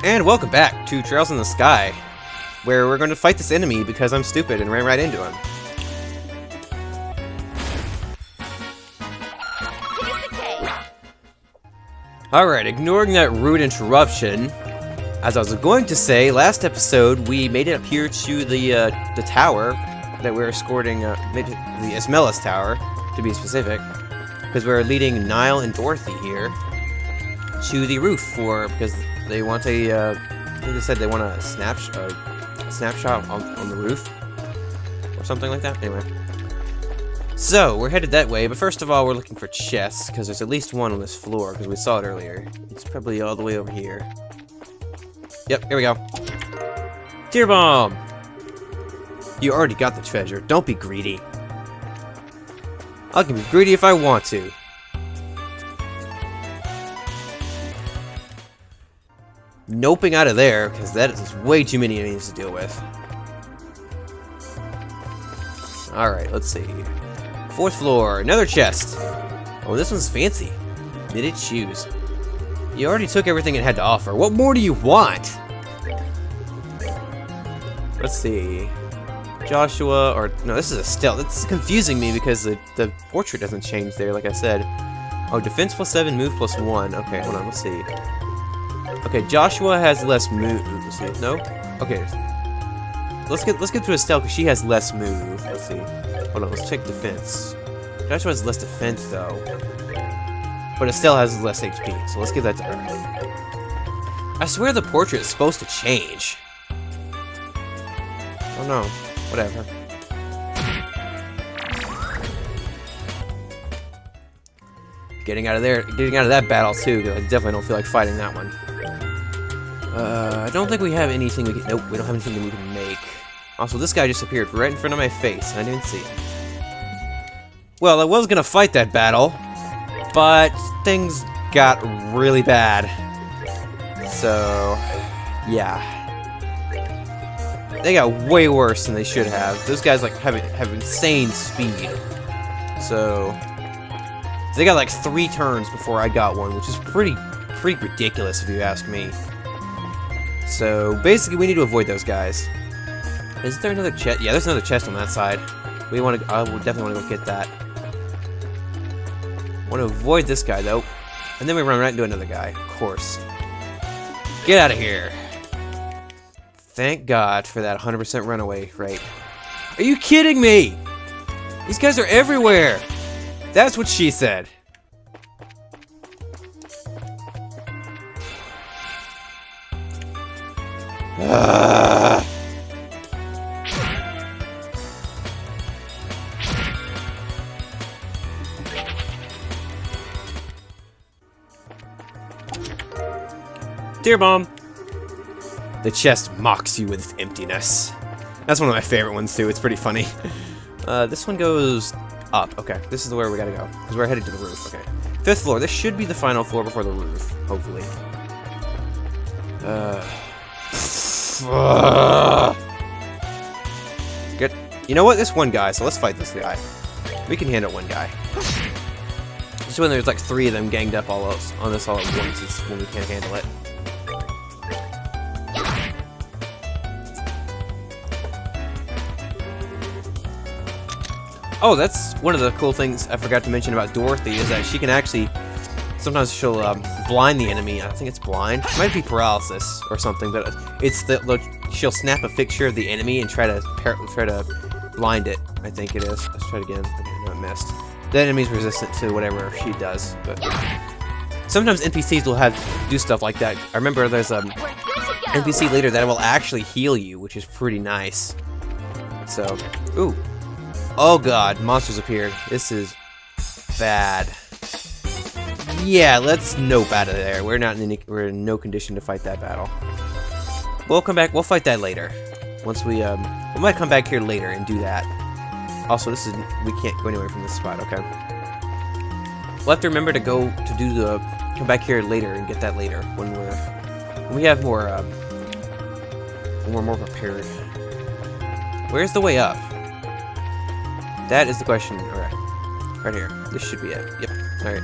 And welcome back to Trails in the Sky, where we're going to fight this enemy because I'm stupid and ran right into him. Alright, ignoring that rude interruption, as I was going to say, last episode we made it up here to the tower that we're escorting, the Ismelis Tower, to be specific, because we're leading Niall and Dorothy here to the roof because they want a, I think they said they want a snapshot on the roof, or something like that. Anyway, so we're headed that way, but first of all, we're looking for chests, because there's at least one on this floor, because we saw it earlier. It's probably all the way over here. Yep, here we go. Tear bomb! You already got the treasure. Don't be greedy. I can be greedy if I want to. Noping out of there, because that is way too many enemies to deal with. Alright, let's see. 4th floor, another chest. Oh, this one's fancy. Knitted shoes. You already took everything it had to offer. What more do you want? Let's see. Joshua, or no, this is a stealth. It's confusing me because the portrait doesn't change there, like I said. Oh, defense +7, move +1. Okay, hold on, let's see. Okay, Joshua has less move. Let's see. No? Okay. Let's get to Estelle because she has less move. Let's see. Hold on, let's check defense. Joshua has less defense though. But Estelle has less HP, so let's give that to her. I swear the portrait is supposed to change. Oh no. Whatever. Getting out of that battle too, because I definitely don't feel like fighting that one. I don't think we have anything we can. Nope, we don't have anything that we can make. Also, this guy just appeared right in front of my face, and I didn't see him. Well, I was gonna fight that battle, but things got really bad. So, yeah. They got way worse than they should have. Those guys like have insane speed. So they got like 3 turns before I got one, which is pretty ridiculous if you ask me. So basically, we need to avoid those guys. Is there another chest? Yeah, there's another chest on that side. We want to. I will definitely want to go get that. Want to avoid this guy though, and then we run right into another guy. Of course. Get out of here. Thank God for that 100% runaway rate. Are you kidding me? These guys are everywhere. That's what she said. Tear bomb. The chest mocks you with its emptiness. That's one of my favorite ones too. It's pretty funny. This one goes up. Okay, this is where we gotta go because we're headed to the roof. Okay, 5th floor. This should be the final floor before the roof, hopefully. Good. You know what? This one guy. So let's fight this guy. We can handle one guy. Just when there's like 3 of them ganged up on us all at once is when we can't handle it. Oh, that's one of the cool things I forgot to mention about Dorothy is that she can actually, sometimes she'll blind the enemy. I think it's blind. It might be paralysis or something, but it's she'll snap a picture of the enemy and try to blind it. I think it is. Let's try it again. Okay, no, it missed. The enemy's resistant to whatever she does, but sometimes NPCs will do stuff like that. I remember there's a NPC later that will actually heal you, which is pretty nice. So, ooh. Oh god, monsters appeared. This is bad. Yeah, let's nope out of there. We're in no condition to fight that battle. We'll come back. We'll fight that later. Once we might come back here later and do that. Also, we can't go anywhere from this spot. Okay. We'll have to remember to come back here later and get that later when we have more when we're more prepared. Where's the way up? That is the question. Alright. Right here. This should be it. Yep. Alright.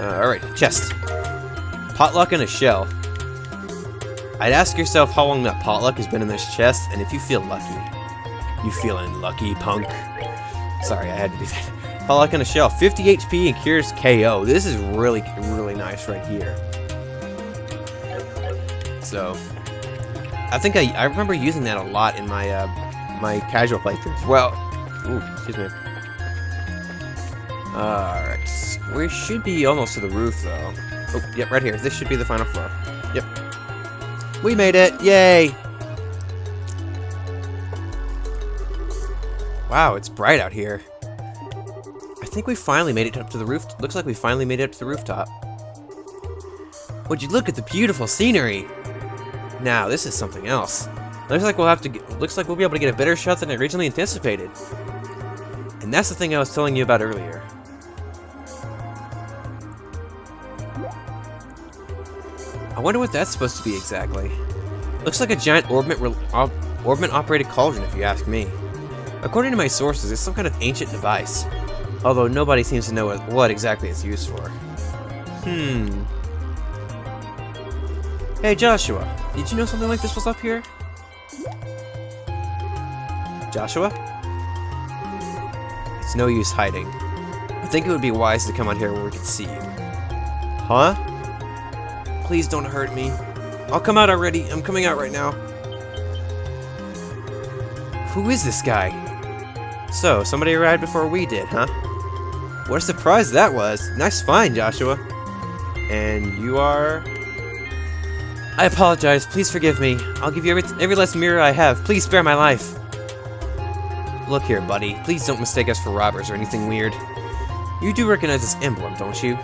Alright, chest. Potluck in a shell. I'd ask yourself how long that potluck has been in this chest, and if you feel lucky. You feeling lucky, punk? Sorry, I had to do that. Potluck in a shell. 50 HP and cures KO. This is really, really nice right here. So, I think I remember using that a lot in my my casual playthroughs. Well, ooh, excuse me. Alright, we should be almost to the roof though. Oh, yep, right here. This should be the final floor. Yep. We made it! Yay! Wow, it's bright out here. I think we finally made it up to the roof. Looks like we finally made it up to the rooftop. Would you look at the beautiful scenery? Now, this is something else. Looks like we'll be able to get a better shot than I originally anticipated. And that's the thing I was telling you about earlier. I wonder what that's supposed to be exactly. Looks like a giant orbment-operated cauldron, if you ask me. According to my sources, it's some kind of ancient device. Although nobody seems to know what exactly it's used for. Hey Joshua, did you know something like this was up here? Joshua? It's no use hiding. I think it would be wise to come out here where we can see you. Huh? Please don't hurt me. I'll come out already. I'm coming out right now. Who is this guy? So, somebody arrived before we did, huh? What a surprise that was. Nice find, Joshua. And you are... I apologize. Please forgive me. I'll give you every last mirror I have. Please spare my life. Look here, buddy. Please don't mistake us for robbers or anything weird. You do recognize this emblem, don't you?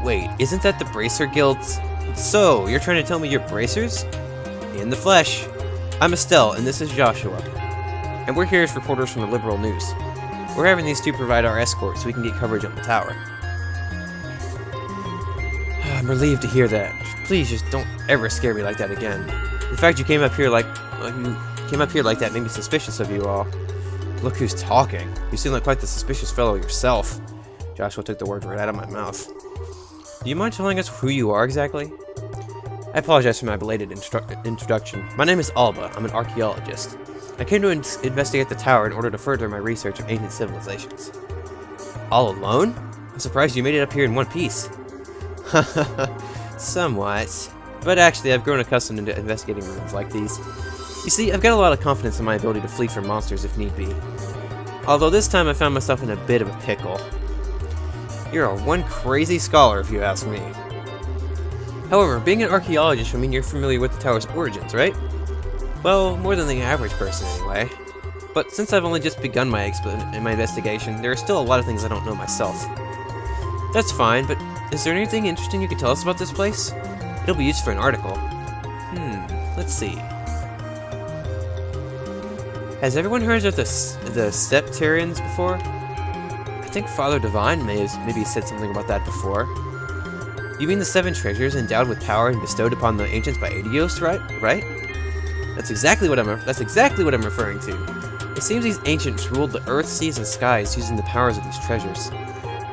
Wait, isn't that the Bracer Guild's? So, you're trying to tell me you're bracers? In the flesh. I'm Estelle, and this is Joshua. And we're here as reporters from the Liberal News. We're having these two provide our escort so we can get coverage on the tower. I'm relieved to hear that. Please just don't ever scare me like that again. In fact, you came up here like that made me suspicious of you all. Look who's talking. You seem like quite the suspicious fellow yourself. Joshua took the words right out of my mouth. Do you mind telling us who you are exactly? I apologize for my belated introduction. My name is Alba. I'm an archaeologist. I came to investigate the tower in order to further my research of ancient civilizations. All alone? I'm surprised you made it up here in one piece. Somewhat. But actually, I've grown accustomed to investigating rooms like these. You see, I've got a lot of confidence in my ability to flee from monsters if need be. Although this time I found myself in a bit of a pickle. You're one crazy scholar, if you ask me. However, being an archaeologist would mean you're familiar with the tower's origins, right? Well, more than the average person anyway. But since I've only just begun my investigation, there are still a lot of things I don't know myself. That's fine, but is there anything interesting you could tell us about this place? It'll be used for an article. Let's see. Has everyone heard of the Septarians before? I think Father Divine maybe said something about that before. You mean the 7 treasures endowed with power and bestowed upon the ancients by Aidios, right? That's exactly what I'm referring to. It seems these ancients ruled the earth, seas, and skies using the powers of these treasures.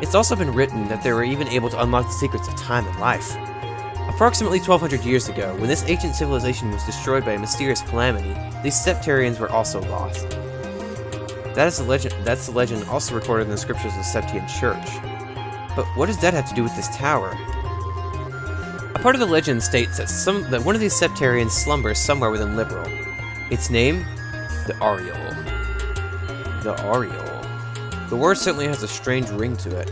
It's also been written that they were even able to unlock the secrets of time and life. Approximately 1200 years ago, when this ancient civilization was destroyed by a mysterious calamity, these Septarians were also lost. That's the legend also recorded in the scriptures of the Septian Church. But what does that have to do with this tower? A part of the legend states that one of these Septarians slumbers somewhere within Liberal. Its name? The Ariel. The Ariel. The word certainly has a strange ring to it.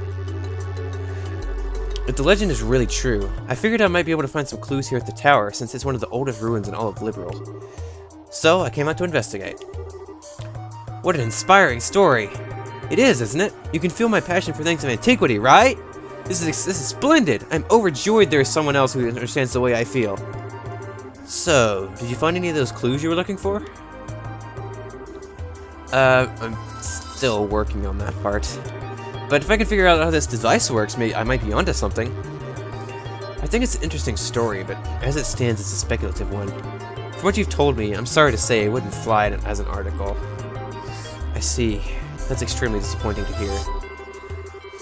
If the legend is really true, I figured I might be able to find some clues here at the tower since it's one of the oldest ruins in all of Liberal. So, I came out to investigate. What an inspiring story! It is, isn't it? You can feel my passion for things of antiquity, right? This is splendid! I'm overjoyed there is someone else who understands the way I feel. So, did you find any of those clues you were looking for? I'm still working on that part. But if I can figure out how this device works, I might be onto something. I think it's an interesting story, but as it stands, it's a speculative one. From what you've told me, I'm sorry to say it wouldn't fly as an article. I see. That's extremely disappointing to hear.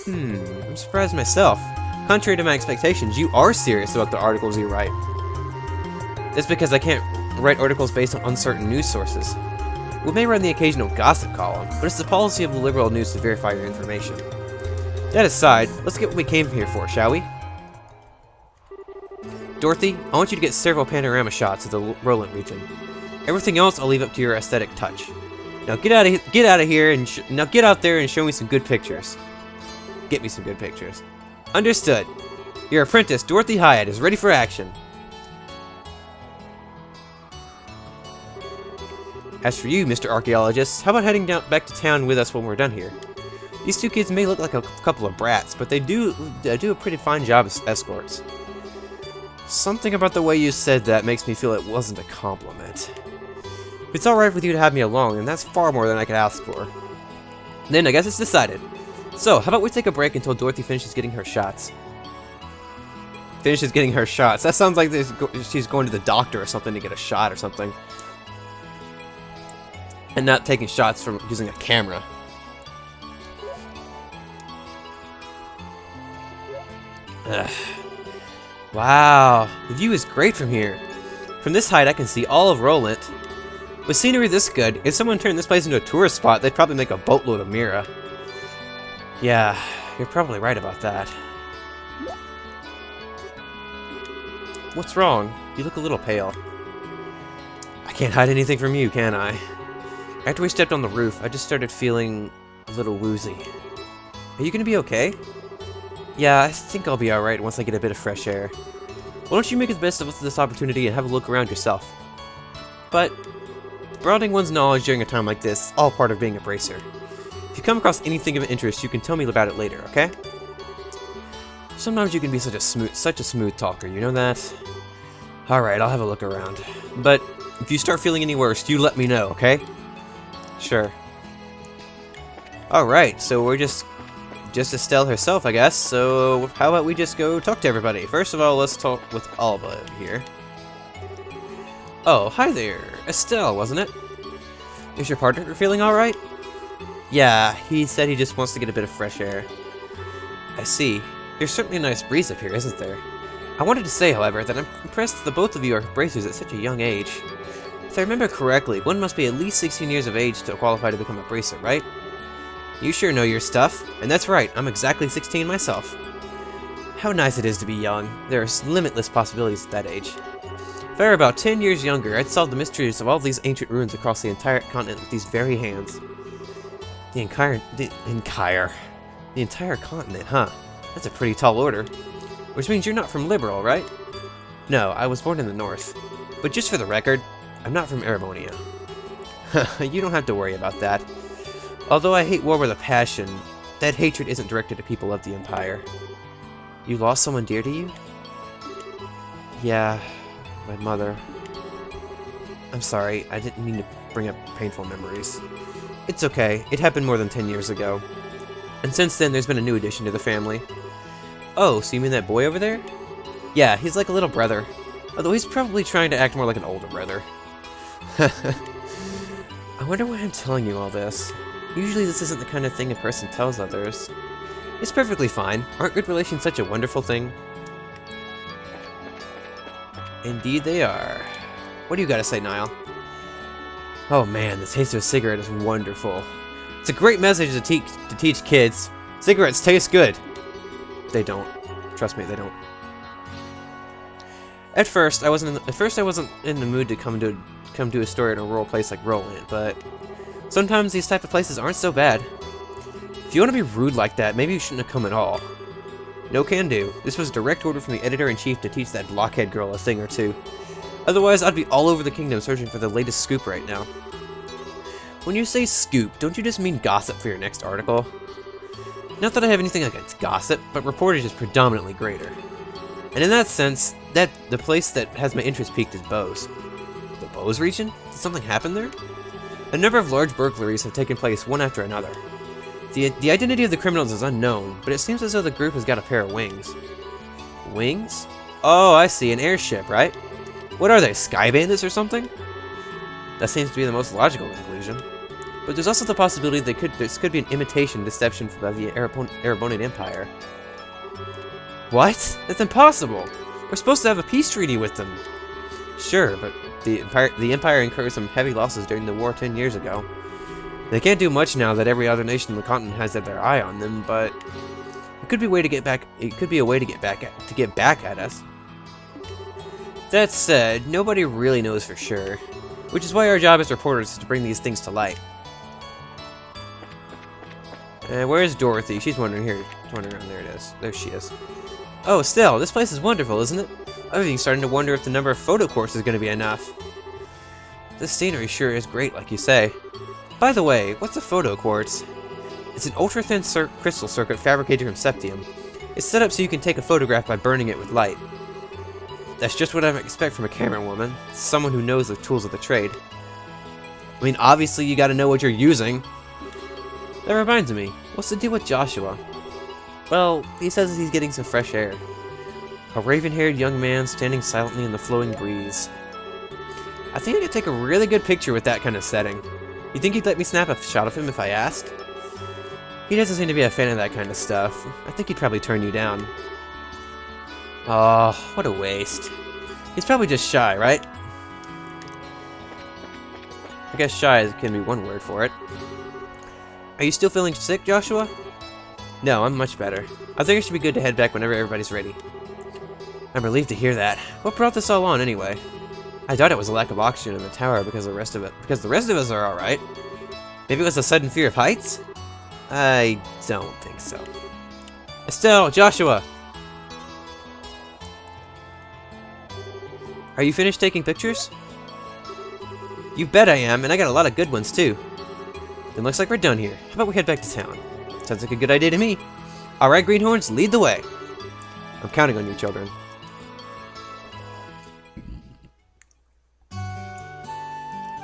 I'm surprised myself. Contrary to my expectations, you are serious about the articles you write. That's because I can't write articles based on uncertain news sources. We may run the occasional gossip column, but it's the policy of the liberal news to verify your information. That aside, let's get what we came here for, shall we? Dorothy, I want you to get several panorama shots of the Roland region. Everything else I'll leave up to your aesthetic touch. Now get out of here and now get out there and show me some good pictures. Get me some good pictures. Understood. Your apprentice, Dorothy Whaaaaat, is ready for action. As for you, Mr. Archaeologist, how about heading back to town with us when we're done here? These two kids may look like a couple of brats, but they do a pretty fine job as escorts. Something about the way you said that makes me feel it wasn't a compliment. If it's alright with you to have me along, then that's far more than I could ask for. Then I guess it's decided. So, how about we take a break until Dorothy finishes getting her shots? Finishes getting her shots. That sounds like she's going to the doctor or something to get a shot or something. And not taking shots from using a camera. Ugh. Wow, the view is great from here. From this height I can see all of Roland. With scenery this good, if someone turned this place into a tourist spot, they'd probably make a boatload of Mira. Yeah, you're probably right about that. What's wrong? You look a little pale. I can't hide anything from you, can I? After we stepped on the roof, I just started feeling a little woozy. Are you gonna be okay? Yeah, I think I'll be alright once I get a bit of fresh air. Why don't you make the best of this opportunity and have a look around yourself? But broadening one's knowledge during a time like this is all part of being a bracer. If you come across anything of interest, you can tell me about it later, okay? Sometimes you can be such a smooth talker, you know that? Alright, I'll have a look around. But if you start feeling any worse, you let me know, okay? Sure. Alright, so we're just Estelle herself, I guess, so how about we just go talk to everybody? First of all, let's talk with Alba here. Oh, hi there. Estelle, wasn't it? Is your partner feeling alright? Yeah, he said he just wants to get a bit of fresh air. I see. There's certainly a nice breeze up here, isn't there? I wanted to say, however, that I'm impressed that both of you are bracers at such a young age. If I remember correctly, one must be at least 16 years of age to qualify to become a bracer, right? You sure know your stuff. And that's right, I'm exactly 16 myself. How nice it is to be young. There are limitless possibilities at that age. If I were about 10 years younger, I'd solve the mysteries of all these ancient ruins across the entire continent with these very hands. The entire continent, huh? That's a pretty tall order. Which means you're not from Liberal, right? No, I was born in the north. But just for the record, I'm not from Arabonia. You don't have to worry about that. Although I hate war with a passion, that hatred isn't directed at people of the Empire. You lost someone dear to you? Yeah, my mother. I'm sorry, I didn't mean to bring up painful memories. It's okay, it happened more than 10 years ago. And since then, there's been a new addition to the family. Oh, so you mean that boy over there? Yeah, he's like a little brother. Although he's probably trying to act more like an older brother. I wonder why I'm telling you all this. Usually this isn't the kind of thing a person tells others. It's perfectly fine. Aren't good relations such a wonderful thing? Indeed they are. What do you gotta say, Niall? Oh man, the taste of a cigarette is wonderful. It's a great message to teach kids. Cigarettes taste good. They don't. Trust me, they don't. At first, I wasn't in the mood to come do a story in a rural place like Roland, but sometimes these type of places aren't so bad. If you want to be rude like that, maybe you shouldn't have come at all. No can do. This was a direct order from the editor-in-chief to teach that blockhead girl a thing or two. Otherwise, I'd be all over the kingdom searching for the latest scoop right now. When you say scoop, don't you just mean gossip for your next article? Not that I have anything against gossip, but reportage is predominantly greater. And in that sense, the place that has my interest peaked is Bose. The Bose region? Did something happen there? A number of large burglaries have taken place one after another. The identity of the criminals is unknown, but it seems as though the group has got a pair of wings. Wings? Oh, I see, an airship, right? What are they, sky bandits or something? That seems to be the most logical conclusion. But there's also the possibility this could be an imitation deception by the Erebonian Empire. What? That's impossible! We're supposed to have a peace treaty with them! Sure, but the Empire incurred some heavy losses during the war 10 years ago. They can't do much now that every other nation on the continent has had their eye on them, but it could be a way to get back. It could be a way to get back at us. That said, nobody really knows for sure, which is why our job as reporters is to bring these things to light. Where's Dorothy? She's wandering around. There it is. There she is. Oh, Estelle, this place is wonderful, isn't it? I'm even starting to wonder if the number of photo courts is going to be enough. This scenery sure is great, like you say. By the way, what's a photo quartz? It's an ultra-thin crystal circuit fabricated from septium. It's set up so you can take a photograph by burning it with light. That's just what I expect from a camera woman. Someone who knows the tools of the trade. I mean, obviously you gotta know what you're using. That reminds me, what's the deal with Joshua? Well, he says he's getting some fresh air. A raven-haired young man standing silently in the flowing breeze. I think I could take a really good picture with that kind of setting. You think he'd let me snap a shot of him if I asked? He doesn't seem to be a fan of that kind of stuff. I think he'd probably turn you down. Oh, what a waste. He's probably just shy, right? I guess shy can be one word for it. Are you still feeling sick, Joshua? No, I'm much better. I think it should be good to head back whenever everybody's ready. I'm relieved to hear that. What brought this all on, anyway? I doubt it was a lack of oxygen in the tower because the rest of us are alright. Maybe it was a sudden fear of heights? I don't think so. Estelle, Joshua! Are you finished taking pictures? You bet I am, and I got a lot of good ones too. Then looks like we're done here. How about we head back to town? Sounds like a good idea to me. Alright, Greenhorns, lead the way. I'm counting on you, children.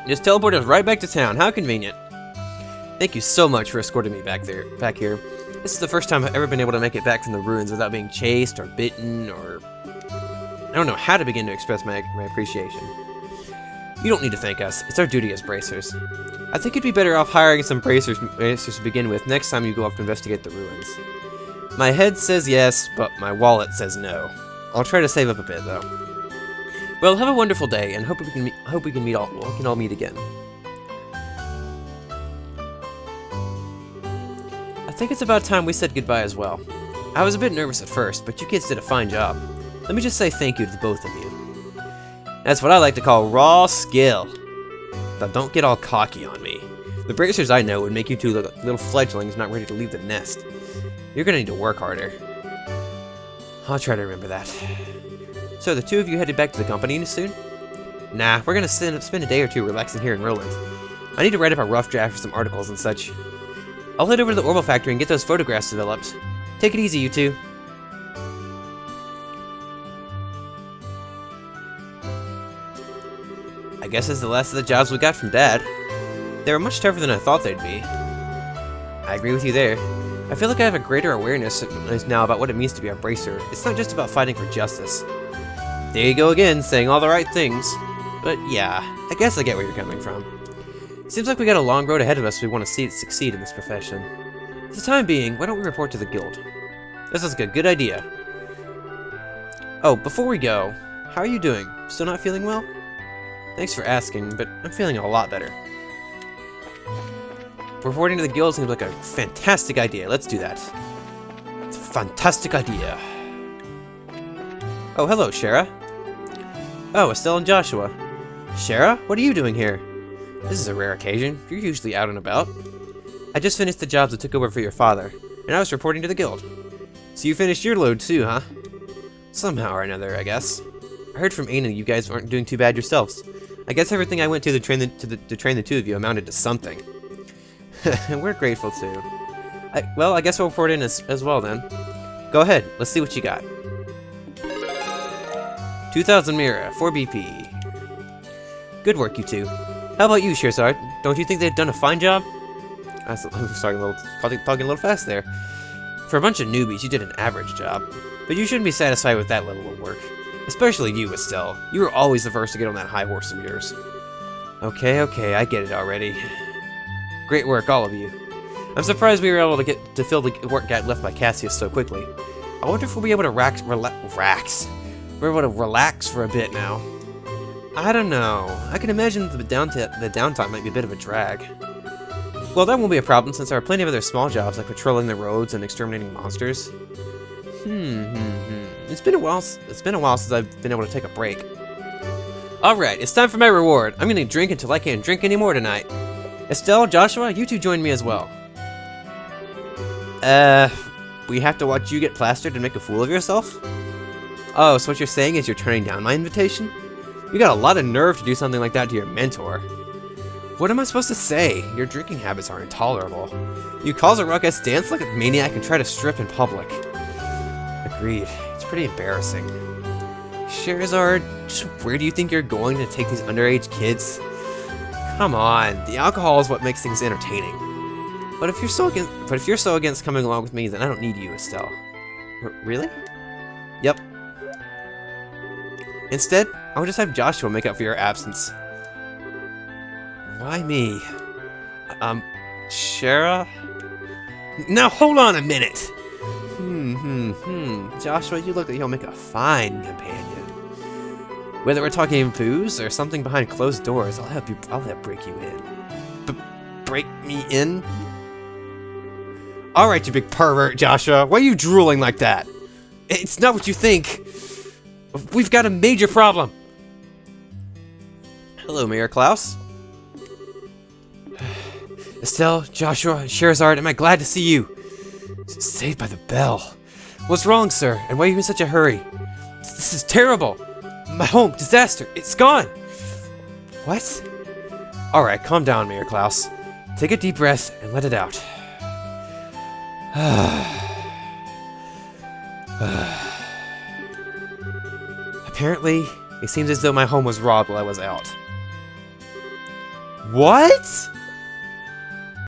Just teleport us right back to town. How convenient. Thank you so much for escorting me back here. This is the first time I've ever been able to make it back from the ruins without being chased or bitten or... I don't know how to begin to express my appreciation. You don't need to thank us. It's our duty as bracers. I think you'd be better off hiring some bracers to begin with next time you go off to investigate the ruins. My head says yes, but my wallet says no. I'll try to save up a bit, though. Well, have a wonderful day, and hope we can all meet again. I think it's about time we said goodbye as well. I was a bit nervous at first, but you kids did a fine job. Let me just say thank you to the both of you. That's what I like to call raw skill. Now don't get all cocky on me. The bracers I know would make you two little fledglings not ready to leave the nest. You're gonna need to work harder. I'll try to remember that. So the two of you headed back to the company soon? Nah, we're gonna spend a day or two relaxing here in Roland. I need to write up a rough draft for some articles and such. I'll head over to the Orbital Factory and get those photographs developed. Take it easy, you two. I guess that's the last of the jobs we got from Dad. They were much tougher than I thought they'd be. I agree with you there. I feel like I have a greater awareness now about what it means to be a bracer. It's not just about fighting for justice. There you go again, saying all the right things. But yeah, I guess I get where you're coming from. Seems like we got a long road ahead of us if we want to see it succeed in this profession. For the time being, why don't we report to the guild? This is a good idea. Oh, before we go, how are you doing? Still not feeling well? Thanks for asking, but I'm feeling a lot better. Reporting to the guild seems like a fantastic idea. Let's do that. It's a fantastic idea. Oh, hello, Shara. Oh, Estelle and Joshua. Shara, what are you doing here? This is a rare occasion. You're usually out and about. I just finished the jobs that took over for your father, and I was reporting to the guild. So you finished your load too, huh? Somehow or another, I guess. I heard from Aina you guys aren't doing too bad yourselves. I guess everything I went to train the two of you amounted to something. And we're grateful too. Well, I guess we'll report in as well then. Go ahead, let's see what you got. 2,000 Mira, 4 BP. Good work, you two. How about you, Sherzard? Don't you think they've done a fine job? I'm sorry, talking a little fast there. For a bunch of newbies, you did an average job. But you shouldn't be satisfied with that level of work. Especially you, Estelle. You were always the first to get on that high horse of yours. Okay, I get it already. Great work, all of you. I'm surprised we were able to get to fill the work gap left by Cassius so quickly. I wonder if we'll be able to relax for a bit now. I don't know. I can imagine the downtime might be a bit of a drag. Well, that won't be a problem since there are plenty of other small jobs like patrolling the roads and exterminating monsters. It's been a while since I've been able to take a break. Alright, it's time for my reward. I'm gonna drink until I can't drink anymore tonight. Estelle, Joshua, you two join me as well. We have to watch you get plastered and make a fool of yourself? Oh, so what you're saying is you're turning down my invitation? You got a lot of nerve to do something like that to your mentor. What am I supposed to say? Your drinking habits are intolerable. You cause a ruckus, dance like a maniac, and try to strip in public. Agreed. It's pretty embarrassing. Sherazard, just where do you think you're going to take these underage kids? Come on, the alcohol is what makes things entertaining. But if you're so against coming along with me, then I don't need you, Estelle. Really? Yep. Instead, I'll just have Joshua make up for your absence. Why me? Shara? Now hold on a minute! Joshua, you look like you'll make a fine companion. Whether we're talking booze or something behind closed doors, I'll help break you in. Break me in? Alright, you big pervert, Joshua. Why are you drooling like that? It's not what you think. We've got a major problem. Hello, Mayor Klaus. Estelle, Joshua, and Sherazard, am I glad to see you? Saved by the bell. What's wrong, sir? And why are you in such a hurry? This is terrible. My home, disaster. It's gone. What? Alright, calm down, Mayor Klaus. Take a deep breath and let it out. Apparently, it seems as though my home was robbed while I was out. What?